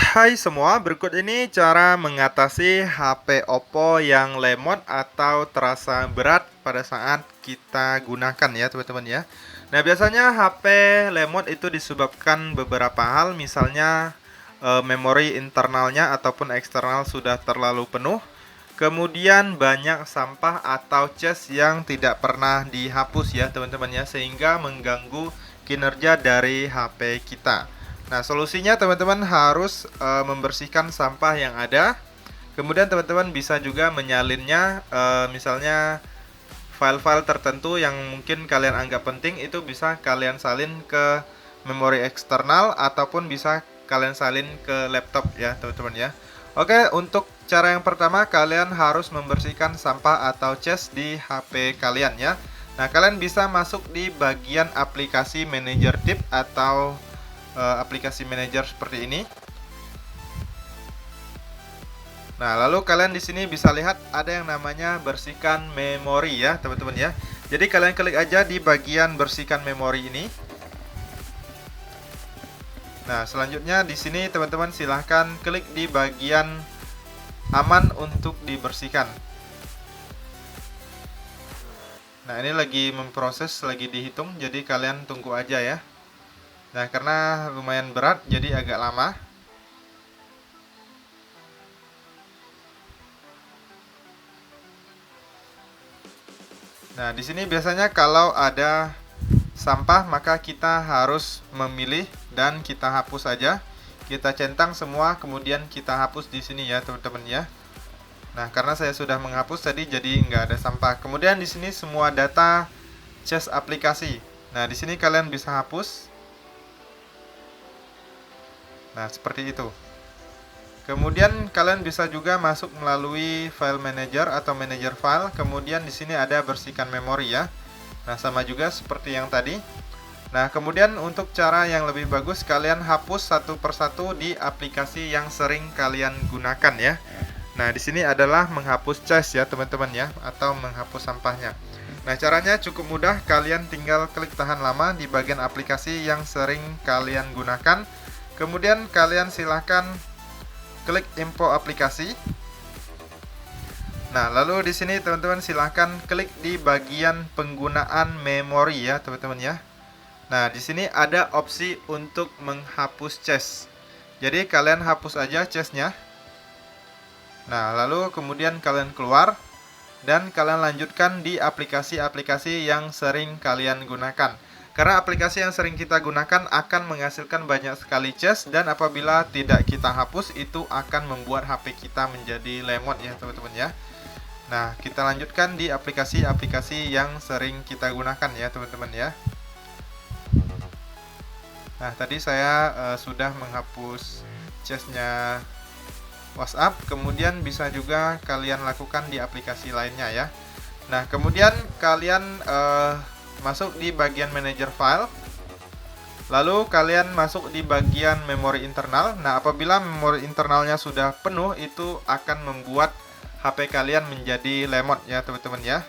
Hai semua, berikut ini cara mengatasi HP Oppo yang lemot atau terasa berat pada saat kita gunakan ya teman-teman ya. Nah biasanya HP lemot itu disebabkan beberapa hal, misalnya memori internalnya ataupun eksternal sudah terlalu penuh. Kemudian banyak sampah atau cache yang tidak pernah dihapus ya teman-teman ya, sehingga mengganggu kinerja dari HP kita. Nah, solusinya teman-teman harus membersihkan sampah yang ada. Kemudian teman-teman bisa juga menyalinnya, misalnya file-file tertentu yang mungkin kalian anggap penting itu bisa kalian salin ke memori eksternal ataupun bisa kalian salin ke laptop ya teman-teman ya. Oke, untuk cara yang pertama kalian harus membersihkan sampah atau cache di HP kalian ya. Nah, kalian bisa masuk di bagian aplikasi manager tip atau aplikasi manajer seperti ini. Nah, lalu kalian di sini bisa lihat ada yang namanya bersihkan memori ya, teman-teman ya. Jadi kalian klik aja di bagian bersihkan memori ini. Nah, selanjutnya di sini teman-teman silahkan klik di bagian aman untuk dibersihkan. Nah, ini lagi memproses, lagi dihitung, jadi kalian tunggu aja ya. Nah, karena lumayan berat, jadi agak lama. Nah, di sini biasanya kalau ada sampah maka kita harus memilih dan kita hapus saja. Kita centang semua kemudian kita hapus di sini ya, teman-teman ya. Nah, karena saya sudah menghapus tadi jadi nggak ada sampah. Kemudian di sini semua data cache aplikasi. Nah, di sini kalian bisa hapus. Nah, seperti itu. Kemudian kalian bisa juga masuk melalui file manager atau manager file. Kemudian di sini ada bersihkan memori ya. Nah, sama juga seperti yang tadi. Nah, kemudian untuk cara yang lebih bagus kalian hapus satu persatu di aplikasi yang sering kalian gunakan ya. Nah, di sini adalah menghapus cache ya, teman-teman ya, atau menghapus sampahnya. Nah, caranya cukup mudah, kalian tinggal klik tahan lama di bagian aplikasi yang sering kalian gunakan. Kemudian kalian silahkan klik info aplikasi. Nah, lalu di sini teman-teman silahkan klik di bagian penggunaan memori ya, teman-teman ya. Nah, di sini ada opsi untuk menghapus cache. Jadi kalian hapus aja cache-nya. Nah, lalu kemudian kalian keluar dan kalian lanjutkan di aplikasi-aplikasi yang sering kalian gunakan. Karena aplikasi yang sering kita gunakan akan menghasilkan banyak sekali cache dan apabila tidak kita hapus itu akan membuat HP kita menjadi lemot ya, teman-teman ya. Nah, kita lanjutkan di aplikasi-aplikasi yang sering kita gunakan ya, teman-teman ya. Nah, tadi saya sudah menghapus cache-nya WhatsApp, kemudian bisa juga kalian lakukan di aplikasi lainnya ya. Nah, kemudian kalian masuk di bagian manager file. Lalu kalian masuk di bagian memori internal. Nah, apabila memori internalnya sudah penuh, itu akan membuat HP kalian menjadi lemot ya, teman-teman ya.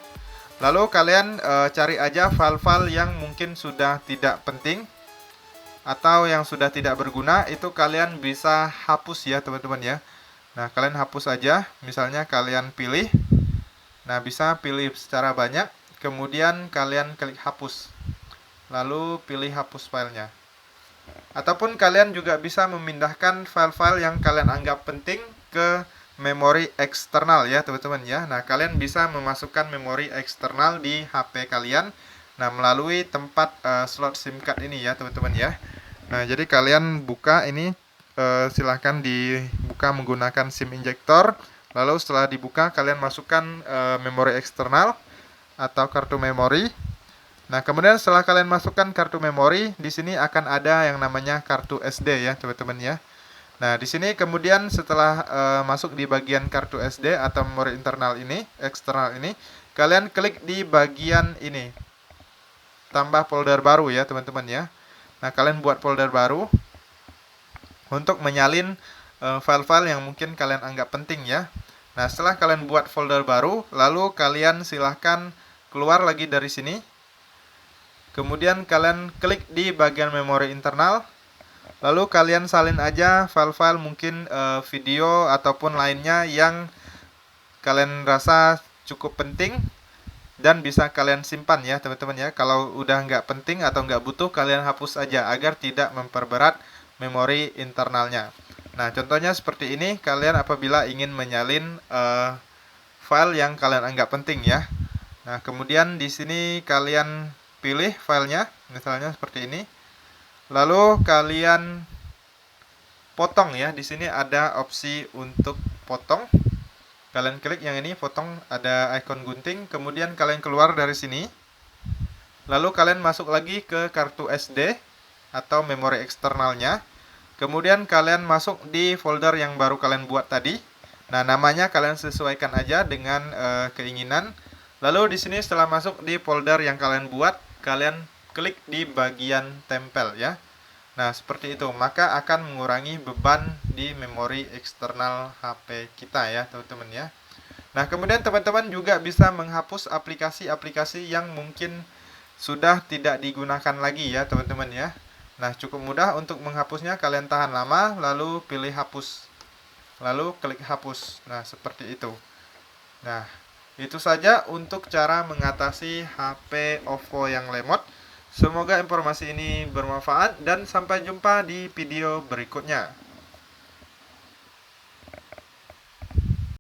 Lalu kalian cari aja file-file yang mungkin sudah tidak penting atau yang sudah tidak berguna, itu kalian bisa hapus ya, teman-teman ya. Nah, kalian hapus aja, misalnya kalian pilih. Nah, bisa pilih secara banyak, kemudian kalian klik hapus. Lalu pilih hapus filenya. Ataupun kalian juga bisa memindahkan file-file yang kalian anggap penting ke memori eksternal ya, teman-teman ya. Nah, kalian bisa memasukkan memori eksternal di HP kalian. Nah, melalui tempat slot SIM card ini ya, teman-teman ya. Nah, jadi kalian buka ini, silahkan dibuka menggunakan SIM injector. Lalu setelah dibuka kalian masukkan memori eksternal atau kartu memori. Nah, kemudian setelah kalian masukkan kartu memori, di sini akan ada yang namanya kartu SD ya, teman-teman ya. Nah, di sini kemudian setelah masuk di bagian kartu SD atau memori internal ini, eksternal ini, kalian klik di bagian ini. Tambah folder baru ya, teman-teman ya. Nah, kalian buat folder baru untuk menyalin file-file yang mungkin kalian anggap penting ya. Nah, setelah kalian buat folder baru, lalu kalian silahkan keluar lagi dari sini. Kemudian kalian klik di bagian memori internal. Lalu kalian salin aja file-file mungkin video ataupun lainnya yang kalian rasa cukup penting dan bisa kalian simpan ya teman-teman ya. Kalau udah nggak penting atau nggak butuh, kalian hapus aja agar tidak memperberat memori internalnya. Nah, contohnya seperti ini, kalian apabila ingin menyalin file yang kalian anggap penting ya. Nah, kemudian di sini kalian pilih filenya, misalnya seperti ini. Lalu kalian potong ya. Di sini ada opsi untuk potong. Kalian klik yang ini, potong, ada icon gunting, kemudian kalian keluar dari sini. Lalu kalian masuk lagi ke kartu SD atau memori eksternalnya. Kemudian kalian masuk di folder yang baru kalian buat tadi. Nah, namanya kalian sesuaikan aja dengan keinginan. Lalu di sini setelah masuk di folder yang kalian buat, kalian klik di bagian tempel ya. Nah, seperti itu, maka akan mengurangi beban di memori eksternal HP kita ya, teman-teman ya. Nah, kemudian teman-teman juga bisa menghapus aplikasi-aplikasi yang mungkin sudah tidak digunakan lagi ya, teman-teman ya. Nah, cukup mudah untuk menghapusnya, kalian tahan lama, lalu pilih hapus. Lalu klik hapus. Nah, seperti itu. Nah, itu saja untuk cara mengatasi HP OVO yang lemot. Semoga informasi ini bermanfaat dan sampai jumpa di video berikutnya.